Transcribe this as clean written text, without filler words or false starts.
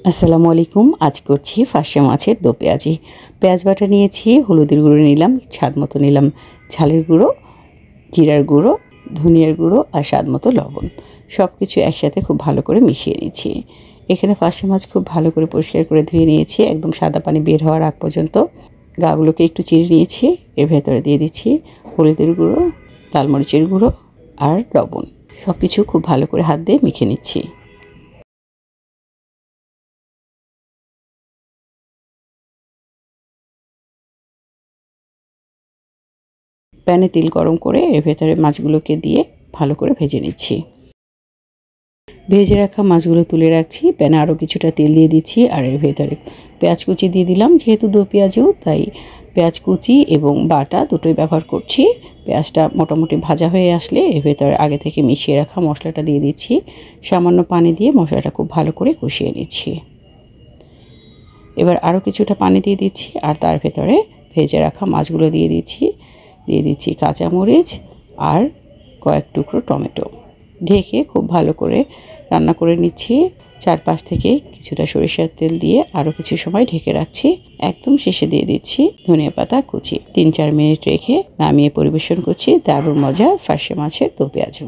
আসসালামু আলাইকুম। আজ করছি ফার্সে মাছের দো পেঁয়াজি। পেঁয়াজ বাটা নিয়েছি, হলুদের গুঁড়ো নিলাম, স্বাদ মতো নিলাম ঝালের গুঁড়ো, জিরার গুঁড়ো, ধনিয়ার গুঁড়ো আর স্বাদ মতো লবণ। সব কিছু একসাথে খুব ভালো করে মিশিয়ে নিচ্ছি। এখানে ফার্সে মাছ খুব ভালো করে পরিষ্কার করে ধুয়ে নিয়েছি, একদম সাদা পানি বের হওয়ার আগ পর্যন্ত। গাগুলোকে একটু চিড়ে নিয়েছি। এর ভেতরে দিয়ে দিচ্ছি হলুদের গুঁড়ো, লাল মরিচের গুঁড়ো আর লবণ। সব কিছু খুব ভালো করে হাত দিয়ে মেখে নিচ্ছি। প্যানে তেল গরম করে এর ভেতরে মাছগুলোকে দিয়ে ভালো করে ভেজে নিচ্ছি। ভেজে রাখা মাছগুলো তুলে রাখছি। প্যানে আরও কিছুটা তেল দিয়ে দিচ্ছি আর এর ভেতরে পেঁয়াজ কুচি দিয়ে দিলাম। যেহেতু দো পেঁয়াজু, তাই পেঁয়াজ কুচি এবং বাটা দুটোই ব্যবহার করছি। পেঁয়াজটা মোটামুটি ভাজা হয়ে আসলে এর ভেতরে আগে থেকে মিশিয়ে রাখা মশলাটা দিয়ে দিচ্ছি। সামান্য পানি দিয়ে মশলাটা খুব ভালো করে কষিয়ে নিচ্ছি। এবার আরও কিছুটা পানি দিয়ে দিচ্ছি আর তার ভেতরে ভেজে রাখা মাছগুলো দিয়ে দিচ্ছি কাঁচামরিচ আর কয়েক টুকরো টমেটো। ঢেকে খুব ভালো করে রান্না করে নিচ্ছি। চারপাশ থেকে কিছুটা সরিষার তেল দিয়ে আরও কিছু সময় ঢেকে রাখছি। একদম শেষে দিয়ে দিচ্ছি ধনিয়া পাতা কুচি। 3-4 মিনিট রেখে নামিয়ে পরিবেশন করছি। দারুণ মজা ফার্সে মাছের দো পেঁয়াজু।